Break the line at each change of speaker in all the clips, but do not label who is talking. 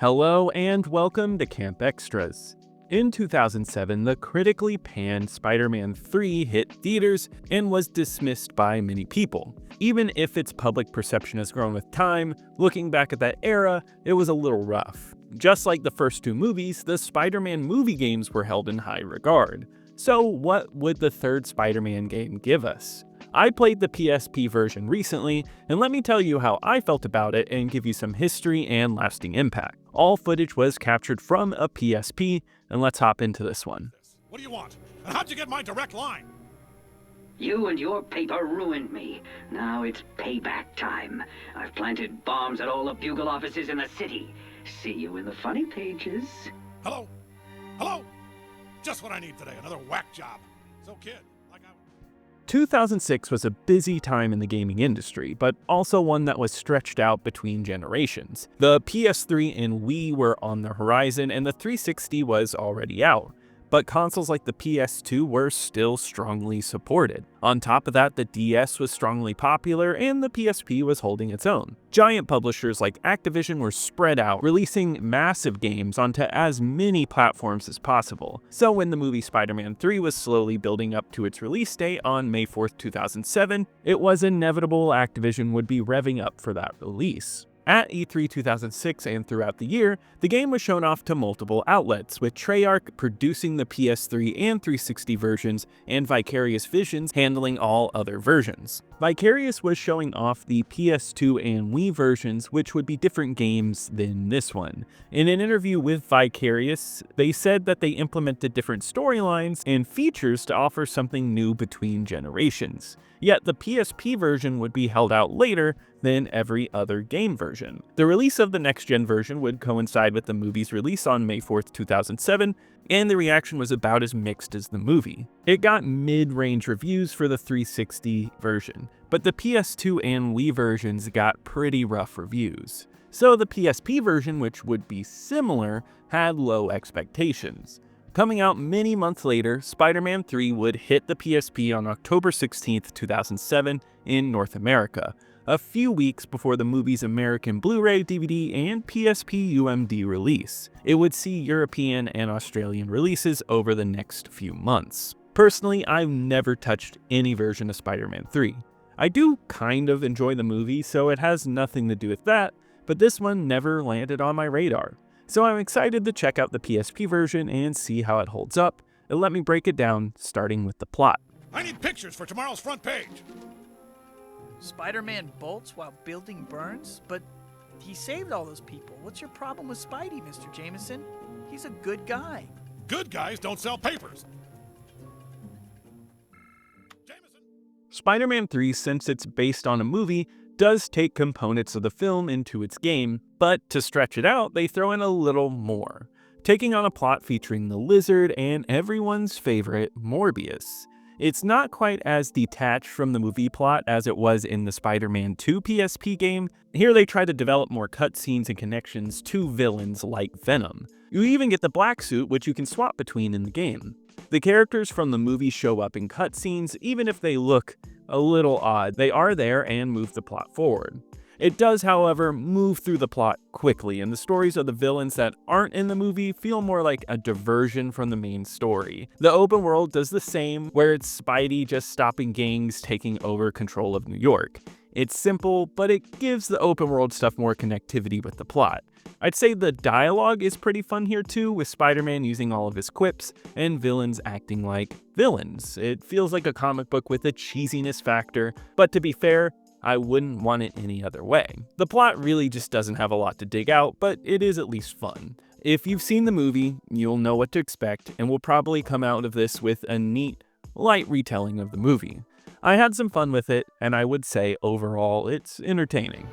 Hello and welcome to Camp Xtras. In 2007, the critically panned Spider-Man 3 hit theaters and was dismissed by many people. Even if its public perception has grown with time, looking back at that era, it was a little rough. Just like the first two movies, the Spider-Man movie games were held in high regard. So what would the third Spider-Man game give us? I played the PSP version recently, and let me tell you how I felt about it and give you some history and lasting impact. All footage was captured from a PSP, and let's hop into this one.
What do you want? And how'd you get my direct line?
You and your paper ruined me. Now it's payback time. I've planted bombs at all the Bugle offices in the city. See you in the funny pages.
Hello? Hello? Just what I need today, another whack job. So kid,
2006 was a busy time in the gaming industry, but also one that was stretched out between generations. The PS3 and Wii were on the horizon, and the 360 was already out. But consoles like the PS2 were still strongly supported. On top of that, the DS was strongly popular and the PSP was holding its own. Giant publishers like Activision were spread out, releasing massive games onto as many platforms as possible. So when the movie Spider-Man 3 was slowly building up to its release date on May 4th, 2007, it was inevitable Activision would be revving up for that release. At E3 2006 and throughout the year, the game was shown off to multiple outlets, with Treyarch producing the PS3 and 360 versions and Vicarious Visions handling all other versions. Vicarious was showing off the PS2 and Wii versions, which would be different games than this one. In an interview with Vicarious, they said that they implemented different storylines and features to offer something new between generations. Yet the PSP version would be held out later than every other game version. The release of the next-gen version would coincide with the movie's release on May 4th, 2007, and the reaction was about as mixed as the movie. It got mid-range reviews for the 360 version, but the PS2 and Wii versions got pretty rough reviews. So the PSP version, which would be similar, had low expectations. Coming out many months later, Spider-Man 3 would hit the PSP on October 16, 2007 in North America, a few weeks before the movie's American Blu-ray, DVD, and PSP UMD release. It would see European and Australian releases over the next few months. Personally, I've never touched any version of Spider-Man 3. I do kind of enjoy the movie, so it has nothing to do with that, but this one never landed on my radar. So I'm excited to check out the PSP version and see how it holds up, and let me break it down, starting with the plot.
I need pictures for tomorrow's front page.
Spider-Man bolts while building burns? But he saved all those people. What's your problem with Spidey, Mr. Jameson? He's a good guy.
Good guys don't sell papers. Jameson.
Spider-Man 3, since it's based on a movie, does take components of the film into its game, but to stretch it out, they throw in a little more, taking on a plot featuring the Lizard and everyone's favorite, Morbius. It's not quite as detached from the movie plot as it was in the Spider-Man 2 PSP game. Here they try to develop more cutscenes and connections to villains like Venom. You even get the black suit, which you can swap between in the game. The characters from the movie show up in cutscenes, even if they look a little odd. They are there and move the plot forward. It does, however, move through the plot quickly, and the stories of the villains that aren't in the movie feel more like a diversion from the main story. The open world does the same, where it's Spidey just stopping gangs taking over control of New York. It's simple, but it gives the open world stuff more connectivity with the plot. I'd say the dialogue is pretty fun here too, with Spider-Man using all of his quips and villains acting like villains. It feels like a comic book with a cheesiness factor, but to be fair, I wouldn't want it any other way. The plot really just doesn't have a lot to dig out, but it is at least fun. If you've seen the movie, you'll know what to expect, and will probably come out of this with a neat, light retelling of the movie. I had some fun with it, and I would say overall it's entertaining.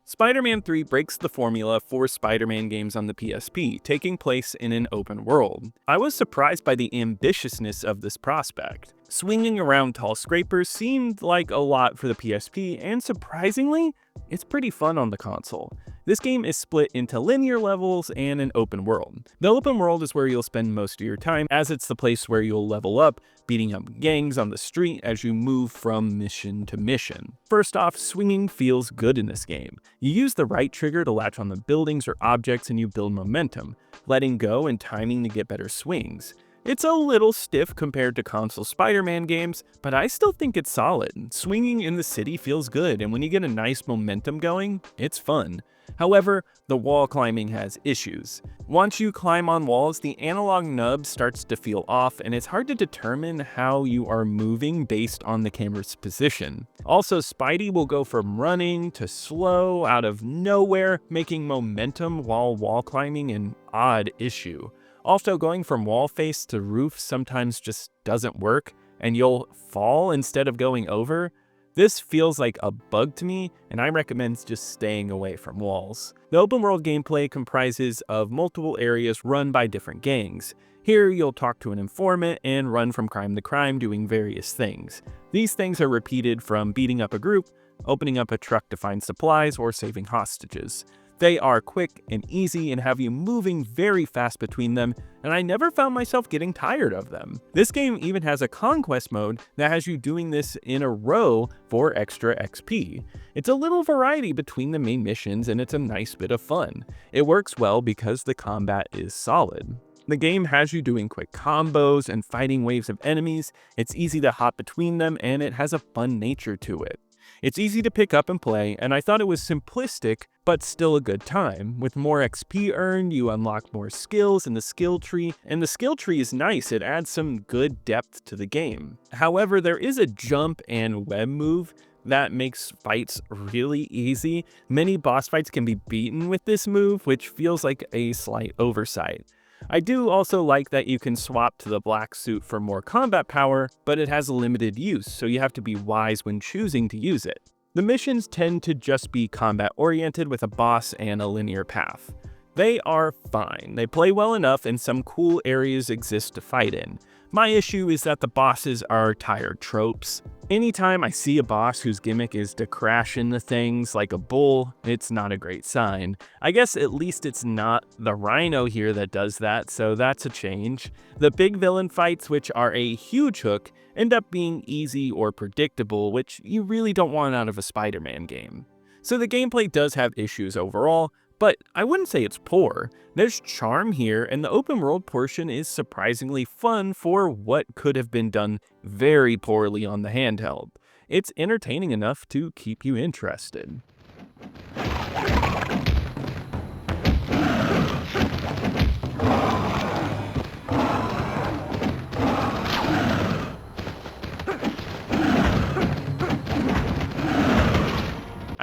Spider-Man 3 breaks the formula for Spider-Man games on the PSP, taking place in an open world. I was surprised by the ambitiousness of this prospect. Swinging around tall scrapers seemed like a lot for the PSP, and surprisingly, it's pretty fun on the console. This game is split into linear levels and an open world. The open world is where you'll spend most of your time, as it's the place where you'll level up, beating up gangs on the street as you move from mission to mission. First off, swinging feels good in this game. You use the right trigger to latch on the buildings or objects and you build momentum, letting go and timing to get better swings. It's a little stiff compared to console Spider-Man games, but I still think it's solid. Swinging in the city feels good, and when you get a nice momentum going, it's fun. However, the wall climbing has issues. Once you climb on walls, the analog nub starts to feel off, and it's hard to determine how you are moving based on the camera's position. Also, Spidey will go from running to slow out of nowhere, making momentum while wall climbing an odd issue. Also, going from wall face to roof sometimes just doesn't work, and you'll fall instead of going over. This feels like a bug to me, and I recommend just staying away from walls. The open world gameplay comprises of multiple areas run by different gangs. Here, you'll talk to an informant and run from crime to crime doing various things. These things are repeated from beating up a group, opening up a truck to find supplies, or saving hostages. They are quick and easy and have you moving very fast between them, and I never found myself getting tired of them. This game even has a conquest mode that has you doing this in a row for extra XP. It's a little variety between the main missions and it's a nice bit of fun. It works well because the combat is solid. The game has you doing quick combos and fighting waves of enemies. It's easy to hop between them and it has a fun nature to it. It's easy to pick up and play, and I thought it was simplistic, but still a good time. With more XP earned, you unlock more skills in the skill tree, and the skill tree is nice. It adds some good depth to the game. However, there is a jump and web move that makes fights really easy. Many boss fights can be beaten with this move, which feels like a slight oversight. I do also like that you can swap to the black suit for more combat power, but it has a limited use, so you have to be wise when choosing to use it. The missions tend to just be combat oriented with a boss and a linear path. They are fine, they play well enough and some cool areas exist to fight in. My issue is that the bosses are tired tropes. Anytime I see a boss whose gimmick is to crash into things like a bull, it's not a great sign. I guess at least it's not the Rhino here that does that, so that's a change. The big villain fights, which are a huge hook, end up being easy or predictable, which you really don't want out of a Spider-Man game. So the gameplay does have issues overall, but I wouldn't say it's poor. There's charm here, and the open world portion is surprisingly fun for what could have been done very poorly on the handheld. It's entertaining enough to keep you interested.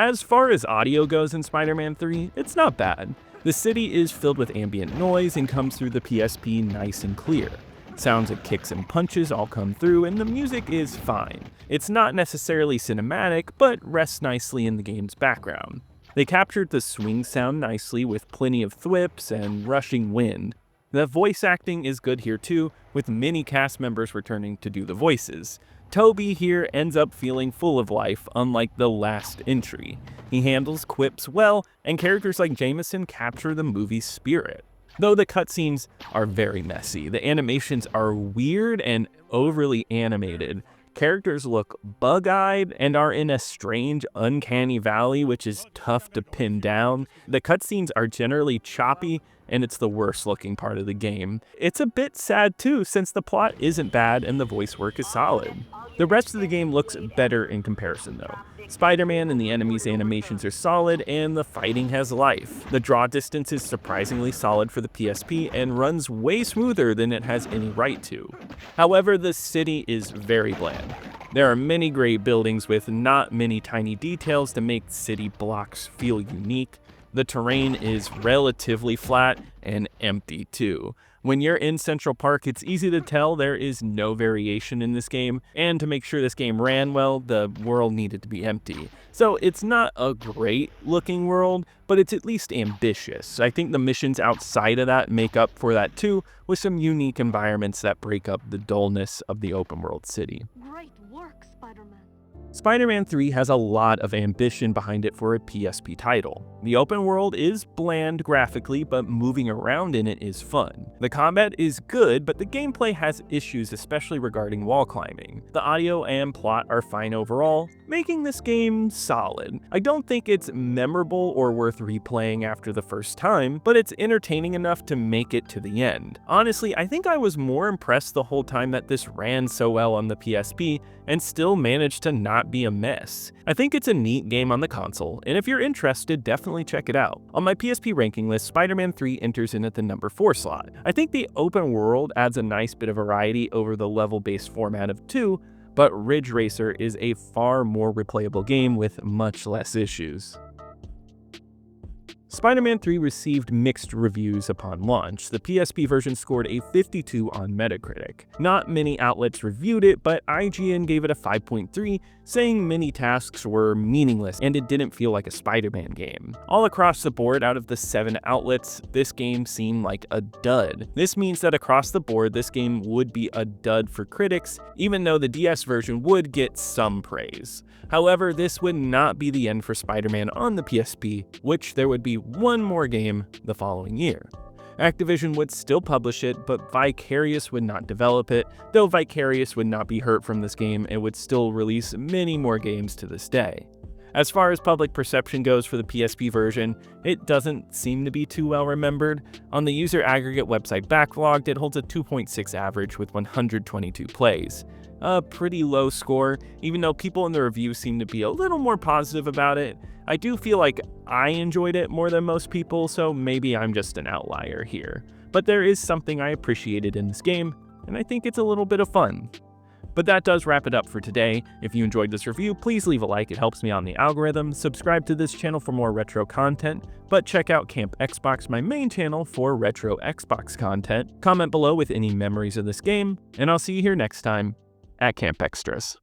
As far as audio goes in Spider-Man 3, it's not bad. The city is filled with ambient noise and comes through the PSP nice and clear. Sounds of kicks and punches all come through, and the music is fine. It's not necessarily cinematic, but rests nicely in the game's background. They captured the swing sound nicely with plenty of thwips and rushing wind. The voice acting is good here too, with many cast members returning to do the voices. Toby here ends up feeling full of life, unlike the last entry. He handles quips well, and characters like Jameson capture the movie's spirit. Though the cutscenes are very messy, the animations are weird and overly animated. Characters look bug-eyed and are in a strange, uncanny valley, which is tough to pin down. The cutscenes are generally choppy, and it's the worst looking part of the game. It's a bit sad too, since the plot isn't bad and the voice work is solid. The rest of the game looks better in comparison though. Spider-Man and the enemies' animations are solid, and the fighting has life. The draw distance is surprisingly solid for the PSP and runs way smoother than it has any right to. However, the city is very bland. There are many great buildings with not many tiny details to make city blocks feel unique. The terrain is relatively flat and empty too. When you're in Central Park, it's easy to tell there is no variation in this game, and to make sure this game ran well, the world needed to be empty. So it's not a great looking world, but it's at least ambitious. I think the missions outside of that make up for that too, with some unique environments that break up the dullness of the open world city.
Great work, Spider-Man.
Spider-Man 3 has a lot of ambition behind it for a PSP title. The open world is bland graphically, but moving around in it is fun. The combat is good, but the gameplay has issues, especially regarding wall climbing. The audio and plot are fine overall, making this game solid. I don't think it's memorable or worth replaying after the first time, but it's entertaining enough to make it to the end. Honestly, I think I was more impressed the whole time that this ran so well on the PSP and still managed to not be a mess. I think it's a neat game on the console, and if you're interested, definitely check it out. On my PSP ranking list, Spider-Man 3 enters in at the number 4 slot. I think the open world adds a nice bit of variety over the level-based format of 2, but Ridge Racer is a far more replayable game with much less issues. Spider-Man 3 received mixed reviews upon launch. The PSP version scored a 52 on Metacritic. Not many outlets reviewed it, but IGN gave it a 5.3, saying many tasks were meaningless and it didn't feel like a Spider-Man game. All across the board, out of the 7 outlets, this game seemed like a dud. This means that across the board, this game would be a dud for critics, even though the DS version would get some praise. However, this would not be the end for Spider-Man on the PSP, which there would be one more game the following year. Activision would still publish it, but Vicarious would not develop it, though Vicarious would not be hurt from this game and would still release many more games to this day. As far as public perception goes for the PSP version, it doesn't seem to be too well remembered. On the user aggregate website Backlogged, it holds a 2.6 average with 122 plays. A pretty low score, even though people in the reviews seem to be a little more positive about it. I do feel like I enjoyed it more than most people, so maybe I'm just an outlier here. But there is something I appreciated in this game, and I think it's a little bit of fun. But that does wrap it up for today. If you enjoyed this review, please leave a like, it helps me on the algorithm. Subscribe to this channel for more retro content, but check out Camp Xbox, my main channel, for retro Xbox content. Comment below with any memories of this game, and I'll see you here next time at Camp Xtras.